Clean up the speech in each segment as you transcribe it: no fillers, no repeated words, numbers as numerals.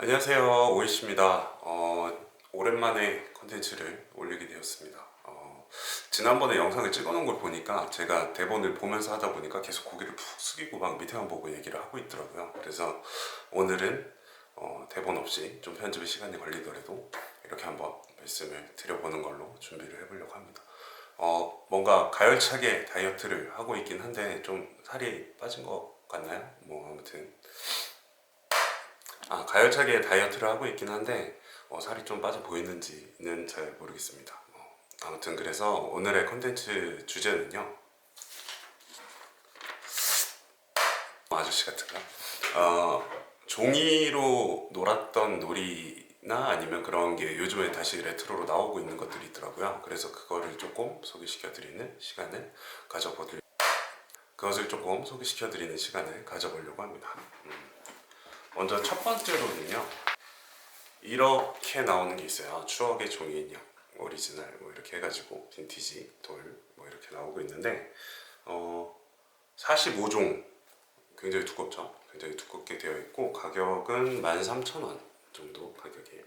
안녕하세요, 오이씨입니다. 오랜만에 컨텐츠를 올리게 되었습니다. 지난번에 영상을 찍어놓은 걸 보니까 제가 대본을 보면서 하다 보니까 계속 고개를 푹 숙이고 막 밑에만 보고 얘기를 하고 있더라고요. 그래서 오늘은 대본 없이 좀 편집에 시간이 걸리더라도 이렇게 한번 말씀을 드려보는 걸로 준비를 해보려고 합니다. 뭔가 가열차게 다이어트를 하고 있긴 한데 좀 살이 빠진 것 같나요? 아무튼 가열차게 다이어트를 하고 있긴 한데 살이 좀 빠져 보이는지는 잘 모르겠습니다. 아무튼 그래서 오늘의 컨텐츠 주제는요, 아저씨 같은가? 종이로 놀았던 놀이나 아니면 그런 게 요즘에 다시 레트로로 나오고 있는 것들이 있더라고요. 그래서 그거를 조금 소개시켜드리는 시간을 가져보려 그것을 조금 소개시켜드리는 시간을 가져보려고 합니다. 먼저 첫 번째로는요, 이렇게 나오는 게 있어요. 추억의 종이 인형 오리지널 이렇게 해가지고 빈티지 돌 이렇게 나오고 있는데 45종, 굉장히 두껍죠. 굉장히 두껍게 되어 있고 가격은 13,000원 정도 가격에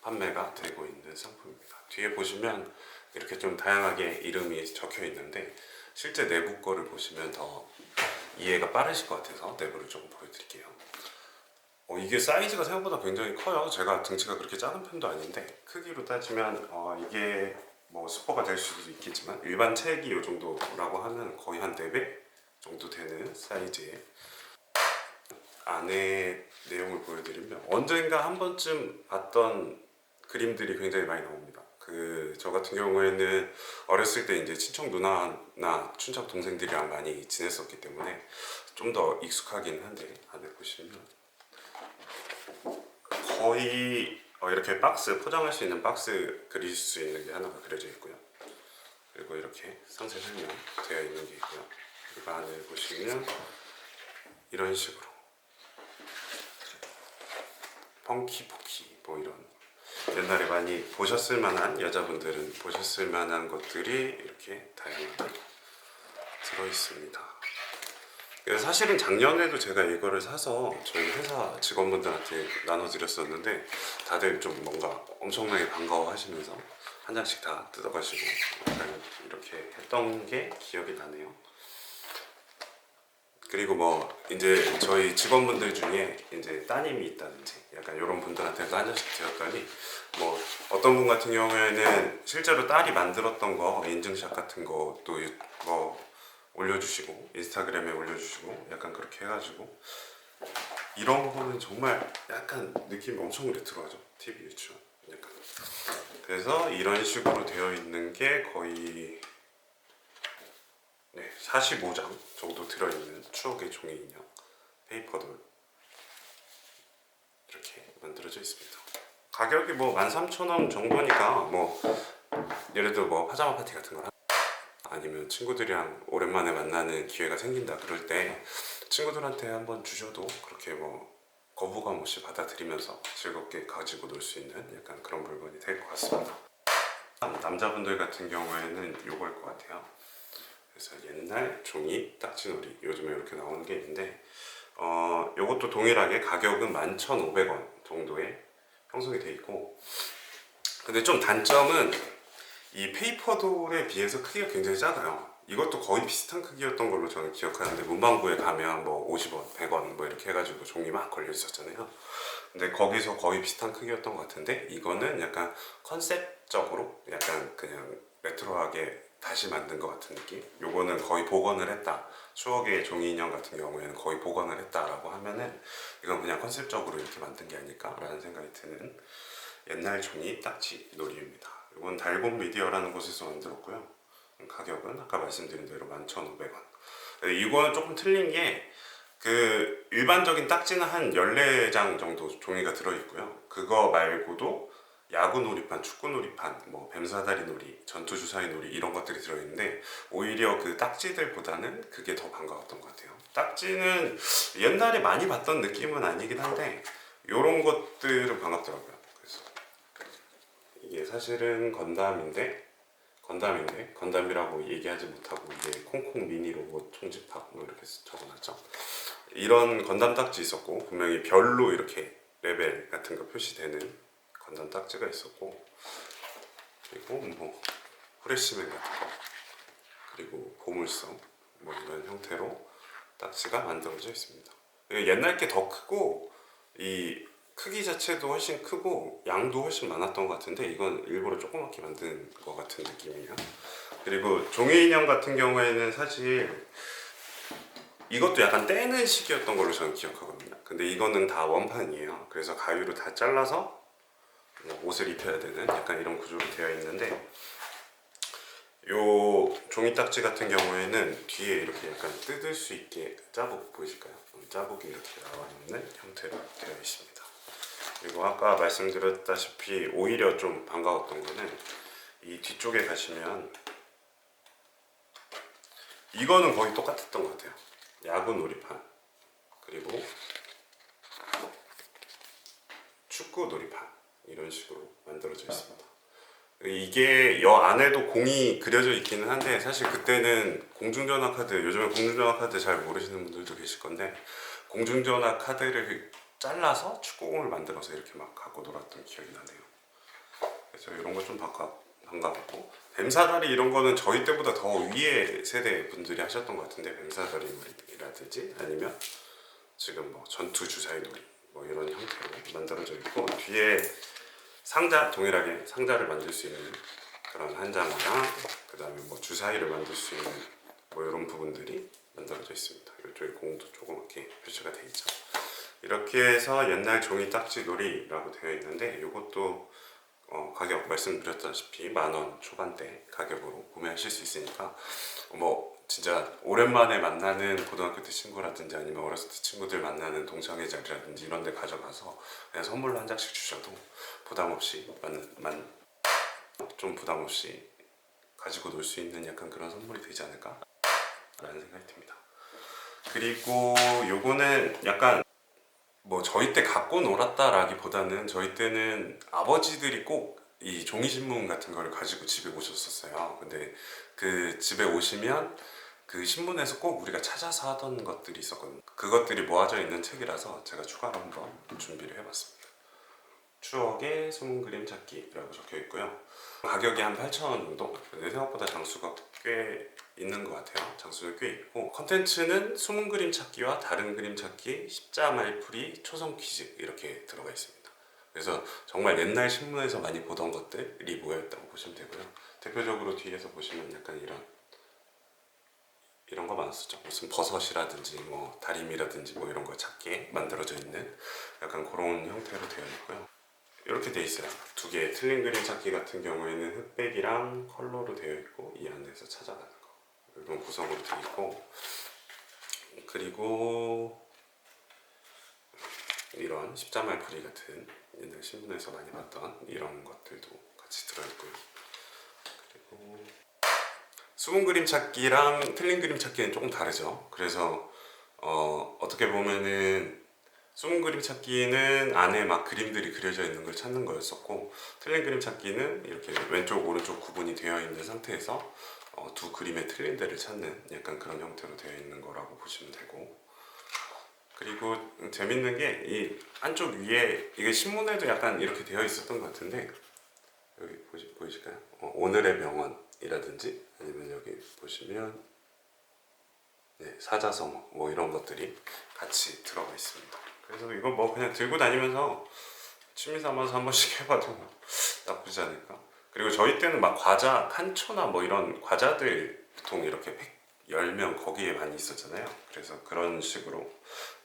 판매가 되고 있는 상품입니다. 뒤에 보시면 이렇게 좀 다양하게 이름이 적혀 있는데 실제 내부 거를 보시면 더 이해가 빠르실 것 같아서 내부를 조금 보여드릴게요. 이게 사이즈가 생각보다 굉장히 커요. 제가 등치가 그렇게 작은 편도 아닌데 크기로 따지면 이게 슈퍼가 될 수도 있겠지만 일반 책이 이 정도라고 하면 거의 한 4배 정도 되는 사이즈의, 안에 내용을 보여드리면 언젠가 한 번쯤 봤던 그림들이 굉장히 많이 나옵니다. 저 같은 경우에는 어렸을 때 이제 친척 누나나 친척 동생들이랑 많이 지냈었기 때문에 좀 더 익숙하긴 한데, 안에 보시면 거의 이렇게 박스, 포장할 수 있는 박스 그릴 수 있는 게 하나가 그려져 있고요. 그리고 이렇게 상세 설명 되어 있는 게 있고요. 그리고 안을 보시면 이런 식으로 펑키포키 이런 옛날에 많이 보셨을 만한, 여자분들은 보셨을 만한 것들이 이렇게 다양하게 들어 있습니다. 그래서 사실은 작년에도 제가 이거를 사서 저희 회사 직원분들한테 나눠드렸었는데 다들 좀 뭔가 엄청나게 반가워하시면서 한 장씩 다 뜯어가시고 약간 이렇게 했던 게 기억이 나네요. 그리고 이제 저희 직원분들 중에 이제 따님이 있다든지 약간 이런 분들한테도 한 장씩 드렸더니 어떤 분 같은 경우에는 실제로 딸이 만들었던 거 인증샷 같은 것도 올려주시고 인스타그램에 올려주시고 약간 그렇게 해가지고, 이런 거는 정말 약간 느낌이 엄청 레트로하죠. TV 유치원 약간. 그래서 이런 식으로 되어 있는 게 거의 45장 정도 들어있는 추억의 종이 인형 페이퍼돌 이렇게 만들어져 있습니다. 가격이 13,000원 정도니까 예를 들어 파자마 파티 같은 거나 아니면 친구들이랑 오랜만에 만나는 기회가 생긴다 그럴 때 친구들한테 한번 주셔도 그렇게 거부감 없이 받아들이면서 즐겁게 가지고 놀 수 있는 약간 그런 물건이 될 것 같습니다. 남자분들 같은 경우에는 요걸 것 같아요. 그래서 옛날 종이 딱지놀이, 요즘에 이렇게 나오는 게 있는데 요것도 동일하게 가격은 11,500원 정도에 형성이 돼 있고, 근데 좀 단점은 이 페이퍼돌에 비해서 크기가 굉장히 작아요. 이것도 거의 비슷한 크기였던 걸로 저는 기억하는데 문방구에 가면 50원, 100원 이렇게 해가지고 종이 막 걸려 있었잖아요. 근데 거기서 거의 비슷한 크기였던 것 같은데 이거는 약간 컨셉적으로 약간 그냥 레트로하게 다시 만든 것 같은 느낌. 요거는 거의 복원을 했다, 추억의 종이 인형 같은 경우에는 거의 복원을 했다라고 하면은 이건 그냥 컨셉적으로 이렇게 만든 게 아닐까라는 생각이 드는 옛날 종이 딱지 놀이입니다. 이건 달곰 미디어라는 곳에서 만들었고요. 가격은 아까 말씀드린 대로 11,500원. 이거는 조금 틀린 게 일반적인 딱지는 한 14장 정도 종이가 들어있고요. 그거 말고도 야구 놀이판, 축구 놀이판, 뱀사다리 놀이, 전투 주사위 놀이 이런 것들이 들어있는데 오히려 그 딱지들보다는 그게 더 반가웠던 것 같아요. 딱지는 옛날에 많이 봤던 느낌은 아니긴 한데 이런 것들은 반갑더라고요. 그래서 이게 사실은 건담이라고 얘기하지 못하고 이게 콩콩 미니 로봇 총집합 이렇게 적어놨죠. 이런 건담 딱지 있었고 분명히 별로 이렇게 레벨 같은 거 표시되는 건담 딱지가 있었고, 그리고 뭐 후레쉬맨 같은 거, 그리고 보물섬 뭐 이런 형태로 딱지가 만들어져 있습니다. 옛날 게 더 크고 이 크기 자체도 훨씬 크고 양도 훨씬 많았던 것 같은데 이건 일부러 조그맣게 만든 것 같은 느낌이에요. 그리고 종이 인형 같은 경우에는 사실 이것도 약간 떼는 식이었던 걸로 저는 기억하거든요. 근데 이거는 다 원판이에요. 그래서 가위로 다 잘라서 옷을 입혀야 되는 약간 이런 구조로 되어 있는데, 요 종이 딱지 같은 경우에는 뒤에 이렇게 약간 뜯을 수 있게 자국 보이실까요? 자국이 이렇게 나와 있는 형태로 되어 있습니다. 그리고 아까 말씀드렸다시피 오히려 좀 반가웠던 거는 이 뒤쪽에 가시면 이거는 거의 똑같았던 것 같아요. 야구 놀이판, 그리고 축구 놀이판, 이런 식으로 만들어져 있습니다. 이게 여 안에도 공이 그려져 있기는 한데 사실 그때는 공중전화 카드, 요즘에 공중전화 카드 잘 모르시는 분들도 계실 건데 공중전화 카드를 잘라서 축구공을 만들어서 이렇게 막 갖고 놀았던 기억이 나네요. 그래서 이런 거 좀 반가웠고, 뱀사다리 이런 거는 저희 때보다 더 위에 세대 분들이 하셨던 것 같은데, 뱀사다리 놀이라든지 아니면 지금 뭐 전투 주사위 놀이 뭐 이런 형태로 만들어져 있고, 뒤에 상자, 동일하게 상자를 만들 수 있는 그런 한 장이랑 그 다음에 뭐 주사위를 만들 수 있는 뭐 이런 부분들이 만들어져 있습니다. 이쪽에 공도 조그맣게 표시가 되어 있죠. 이렇게 해서 옛날 종이 딱지 놀이라고 되어 있는데, 이것도 가격 말씀드렸다시피 10,000원 초반대 가격으로 구매하실 수 있으니까 뭐 진짜 오랜만에 만나는 고등학교 때 친구라든지 아니면 어렸을 때 친구들 만나는 동창회 자리라든지 이런 데 가져가서 그냥 선물로 한 장씩 주셔도 부담 없이 좀 부담 없이 가지고 놀 수 있는 약간 그런 선물이 되지 않을까 라는 생각이 듭니다. 그리고 요거는 약간 뭐 저희 때 갖고 놀았다라기보다는 저희 때는 아버지들이 꼭 이 종이신문 같은 걸 가지고 집에 오셨었어요. 근데 그 집에 오시면 그 신문에서 꼭 우리가 찾아서 하던 것들이 있었거든요. 그것들이 모아져 있는 책이라서 제가 추가로 한번 준비를 해봤습니다. 추억의 숨은 그림 찾기라고 적혀 있고요. 가격이 한 8,000원 정도? 근데 생각보다 장수가 꽤 있는 것 같아요. 장수는 꽤 있고, 컨텐츠는 숨은 그림 찾기와 다른 그림 찾기, 십자 말풀이, 초성 퀴즈 이렇게 들어가 있습니다. 그래서 정말 옛날 신문에서 많이 보던 것들이 모여있다고 보시면 되고요. 대표적으로 뒤에서 보시면 약간 이런 거 많았었죠. 무슨 버섯이라든지 뭐 다리미라든지 뭐 이런 거 찾기에 만들어져 있는 약간 그런 형태로 되어 있고요. 이렇게 돼 있어요. 두 개 틀린 그림 찾기 같은 경우에는 흑백이랑 컬러로 되어 있고, 이 안에서 찾아가는 거 이런 구성으로 되어 있고, 그리고 이런 십자말풀이 같은 옛날 신문에서 많이 봤던 이런 것들도 같이 들어있고요. 그리고 숨은 그림 찾기랑 틀린 그림 찾기는 조금 다르죠. 그래서 어떻게 보면은 숨은 그림 찾기는 안에 막 그림들이 그려져 있는 걸 찾는 거였었고, 틀린 그림 찾기는 이렇게 왼쪽 오른쪽 구분이 되어 있는 상태에서 두 그림의 틀린 데를 찾는 약간 그런 형태로 되어 있는 거라고 보시면 되고, 그리고 재밌는 게 이 안쪽 위에 이게 신문에도 약간 이렇게 되어 있었던 것 같은데, 여기 보이실까요? 오늘의 명언이라든지 아니면 여기 보시면 사자성어 뭐 이런 것들이 같이 들어가 있습니다. 그래서 이거 뭐 그냥 들고 다니면서 취미 삼아서 한 번씩 해봐도 나쁘지 않을까. 그리고 저희 때는 막 과자 칸초나 뭐 이런 과자들 보통 이렇게 팩 열면 거기에 많이 있었잖아요. 그래서 그런 식으로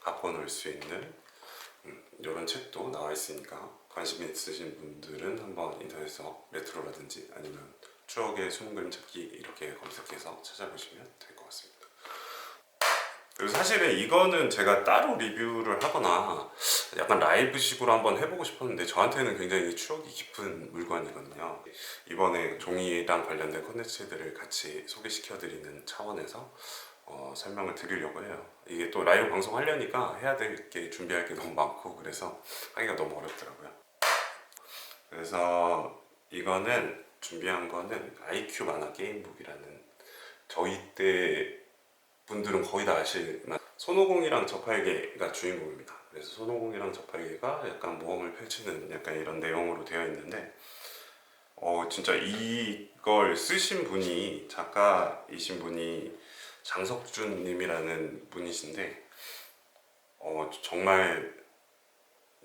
갖고 놀 수 있는 이런 책도 나와 있으니까 관심 있으신 분들은 한번 인터넷에서 레트로라든지 아니면 추억의 숨은 그림 찾기 이렇게 검색해서 찾아보시면 될 것 같습니다. 그리고 사실은 이거는 제가 따로 리뷰를 하거나 약간 라이브식으로 한번 해보고 싶었는데 저한테는 굉장히 추억이 깊은 물건이거든요. 이번에 종이랑 관련된 콘텐츠들을 같이 소개시켜드리는 차원에서 설명을 드리려고 해요. 이게 또 라이브 방송 하려니까 해야 될 게 준비할 게 너무 많고 그래서 하기가 너무 어렵더라고요. 그래서 이거는 준비한 거는 IQ 만화 게임북이라는, 저희 때 분들은 거의 다 아실 만한 손오공이랑 저팔계가 주인공입니다. 그래서 손오공이랑 저팔계가 약간 모험을 펼치는 약간 이런 내용으로 되어 있는데 진짜 이걸 쓰신 분이 작가이신 분이 장석준 님이라는 분이신데 정말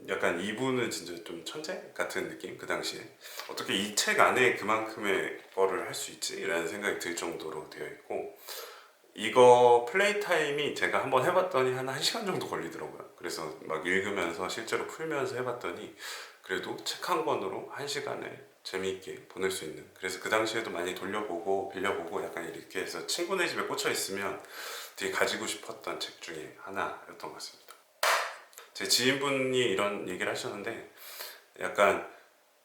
약간 이분은 진짜 좀 천재 같은 느낌. 그 당시에 어떻게 이 책 안에 그만큼의 거를 할 수 있지? 라는 생각이 들 정도로 되어 있고, 이거 플레이 타임이 제가 한번 해봤더니 한 1시간 정도 걸리더라고요. 그래서 막 읽으면서 실제로 풀면서 해봤더니 그래도 책 한 권으로 1시간을 재미있게 보낼 수 있는, 그래서 그 당시에도 많이 돌려보고 빌려보고 약간 이렇게 해서 친구네 집에 꽂혀 있으면 되게 가지고 싶었던 책 중에 하나였던 것 같습니다. 제 지인분이 이런 얘기를 하셨는데, 약간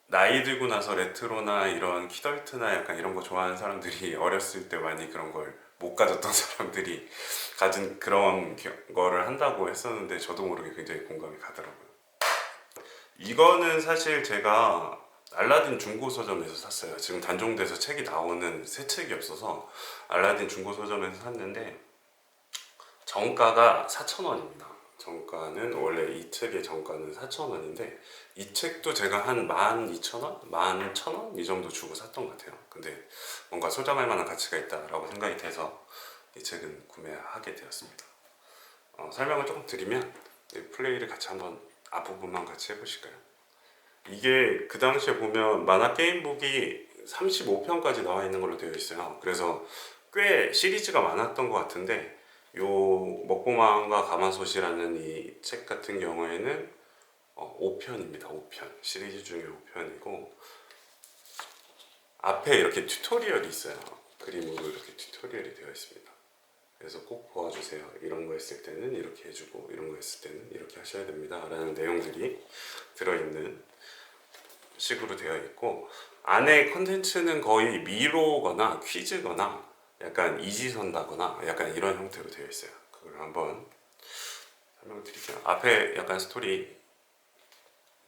나이 들고 나서 레트로나 이런 키덜트나 약간 이런 거 좋아하는 사람들이 어렸을 때 많이 그런 걸 못 가졌던 사람들이 가진 그런 거를 한다고 했었는데, 저도 모르게 굉장히 공감이 가더라고요. 이거는 사실 제가 알라딘 중고 서점에서 샀어요. 지금 단종돼서 책이 나오는 새 책이 없어서 알라딘 중고 서점에서 샀는데, 정가가 4,000원입니다. 정가는 원래 이 책의 정가는 4,000원인데, 이 책도 제가 한 12,000원? 11,000원? 이 정도 주고 샀던 것 같아요. 근데 뭔가 소장할 만한 가치가 있다라고 생각이 돼서 이 책은 구매하게 되었습니다. 설명을 조금 드리면, 플레이를 같이 한번 앞부분만 같이 해보실까요? 이게 그 당시에 보면 만화 게임북이 35편까지 나와 있는 걸로 되어 있어요. 그래서 꽤 시리즈가 많았던 것 같은데, 요 먹보망과 가마솥이라는 이 책 같은 경우에는 5편입니다. 5편. 시리즈 중에 5편이고, 앞에 이렇게 튜토리얼이 있어요. 그림으로 이렇게 튜토리얼이 되어 있습니다. 그래서 꼭 보아주세요. 이런 거 했을 때는 이렇게 해주고, 이런 거 했을 때는 이렇게 하셔야 됩니다. 라는 내용들이 들어있는 식으로 되어 있고, 안에 컨텐츠는 거의 미로거나 퀴즈거나 약간 이지선다거나 약간 이런 형태로 되어 있어요. 그걸 한번 설명을 드릴게요. 앞에 약간 스토리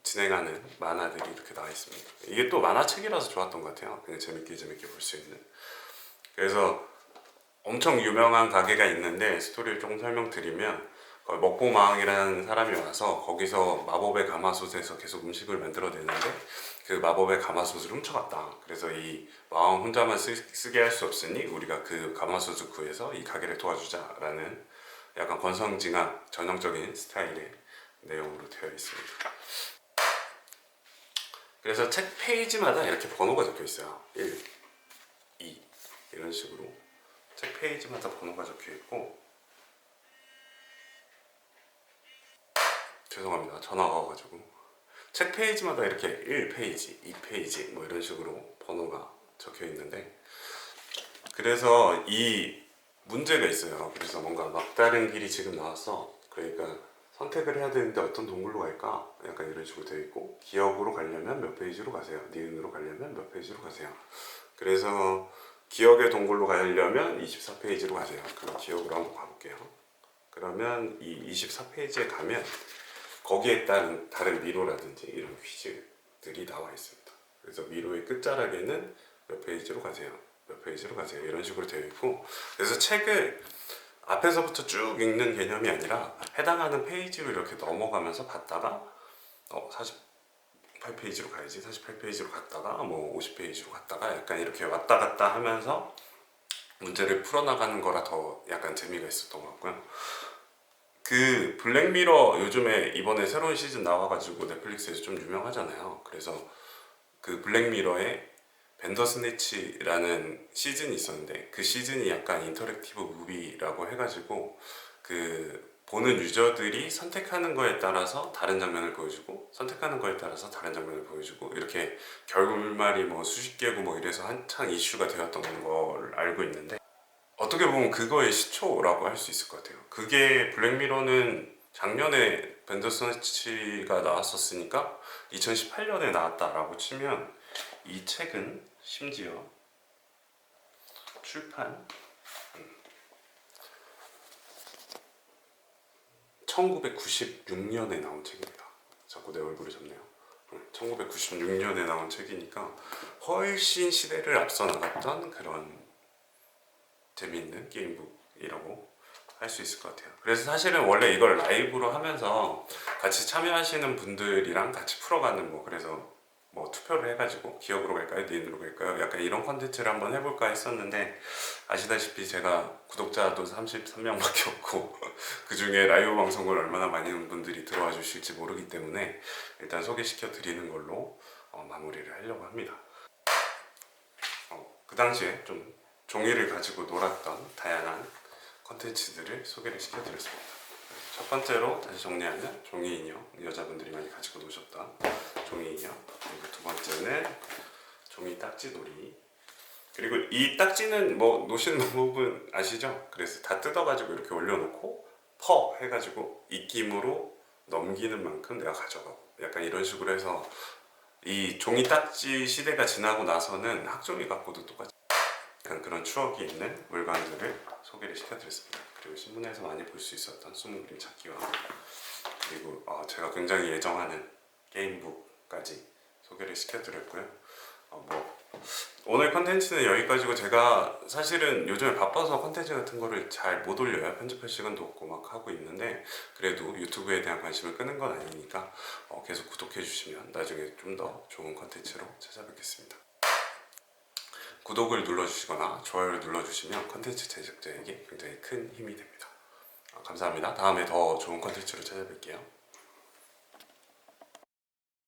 진행하는 만화들이 이렇게 나와 있습니다. 이게 또 만화책이라서 좋았던 것 같아요. 그냥 재밌게 볼 수 있는. 그래서 엄청 유명한 가게가 있는데, 스토리를 조금 설명드리면, 먹보망이라는 사람이 와서 거기서 마법의 가마솥에서 계속 음식을 만들어내는데, 그 마법의 가마솥을 훔쳐갔다. 그래서 이 마왕 혼자만 쓰게 할 수 없으니 우리가 그 가마솥을 구해서 이 가게를 도와주자라는 약간 권선징악 전형적인 스타일의 내용으로 되어 있습니다. 그래서 책 페이지마다 이렇게 번호가 적혀 있어요. 1, 2 이런 식으로 책 페이지마다 번호가 적혀 있고, 죄송합니다. 전화가 와가지고 책 페이지마다 이렇게 1페이지, 2페이지 뭐 이런 식으로 번호가 적혀 있는데, 그래서 이 문제가 있어요. 그래서 뭔가 막다른 길이 지금 나왔어. 그러니까 선택을 해야 되는데 어떤 동굴로 갈까? 약간 이런 식으로 되어 있고, 기억으로 가려면 몇 페이지로 가세요. 니은으로 가려면 몇 페이지로 가세요. 그래서 기억의 동굴로 가려면 24페이지로 가세요. 그럼 기억으로 한번 가볼게요. 그러면 이 24페이지에 가면 거기에 따른 다른 미로라든지 이런 퀴즈들이 나와 있습니다. 그래서 미로의 끝자락에는 몇 페이지로 가세요, 몇 페이지로 가세요 이런 식으로 되어 있고, 그래서 책을 앞에서부터 쭉 읽는 개념이 아니라 해당하는 페이지로 이렇게 넘어가면서 봤다가 48페이지로 가야지, 48페이지로 갔다가 뭐 50페이지로 갔다가 약간 이렇게 왔다 갔다 하면서 문제를 풀어나가는 거라 더 약간 재미가 있었던 것 같고요. 그 블랙미러 요즘에 이번에 새로운 시즌 나와가지고 넷플릭스에서 좀 유명하잖아요. 그래서 그 블랙미러의 벤더스네치라는 시즌이 있었는데, 그 시즌이 약간 인터랙티브 무비라고 해가지고 그 보는 유저들이 선택하는 거에 따라서 다른 장면을 보여주고, 선택하는 거에 따라서 다른 장면을 보여주고, 이렇게 결말이 뭐 수십 개고 뭐 이래서 한창 이슈가 되었던 걸 알고 있는데, 어떻게 보면 그거의 시초라고 할 수 있을 것 같아요. 그게 블랙미러는 작년에 벤더스너치가 나왔었으니까 2018년에 나왔다라고 치면, 이 책은 심지어 출판 1996년에 나온 책입니다. 자꾸 내 얼굴을 잡네요. 1996년에 나온 책이니까 훨씬 시대를 앞서 나갔던 그런 재미있는 게임북이라고 할 할 수 있을 것 같아요. 그래서 사실은 원래 이걸 라이브로 하면서 같이 참여하시는 분들이랑 같이 풀어가는 뭐 그래서 뭐 투표를 해가지고 기업으로 갈까요? 니은으로 갈까요? 약간 이런 컨텐츠를 한번 해볼까 했었는데 아시다시피 제가 구독자도 33명밖에 없고 그 중에 라이브 방송을 얼마나 많은 분들이 들어와 주실지 모르기 때문에 일단 소개시켜 드리는 걸로 마무리를 하려고 합니다. 그 당시에 좀 종이를 가지고 놀았던 다양한 컨텐츠들을 소개를 시켜드렸습니다. 첫 번째로 다시 정리하면 종이 인형, 여자분들이 많이 가지고 노셨던 종이 인형. 그리고 두 번째는 종이 딱지놀이. 그리고 이 딱지는 뭐 노시는 방법은 아시죠? 그래서 다 뜯어가지고 이렇게 올려놓고 퍼 해가지고 입김으로 넘기는 만큼 내가 가져가고 약간 이런 식으로 해서 이 종이 딱지 시대가 지나고 나서는 학종이 갖고도 똑같이 약간 그런 추억이 있는 물건들을 소개를 시켜드렸습니다. 그리고 신문에서 많이 볼 수 있었던 숨은 그림 찾기와 그리고 제가 굉장히 애정하는 게임북까지 소개를 시켜드렸고요. 뭐 오늘 컨텐츠는 여기까지고 제가 사실은 요즘에 바빠서 컨텐츠 같은 거를 잘 못 올려요. 편집할 시간도 없고 막 하고 있는데 그래도 유튜브에 대한 관심을 끄는 건 아니니까 계속 구독해 주시면 나중에 좀 더 좋은 컨텐츠로 찾아뵙겠습니다. 구독을 눌러주시거나 좋아요를 눌러주시면 컨텐츠 제작자에게 굉장히 큰 힘이 됩니다. 감사합니다. 다음에 더 좋은 컨텐츠로 찾아뵐게요.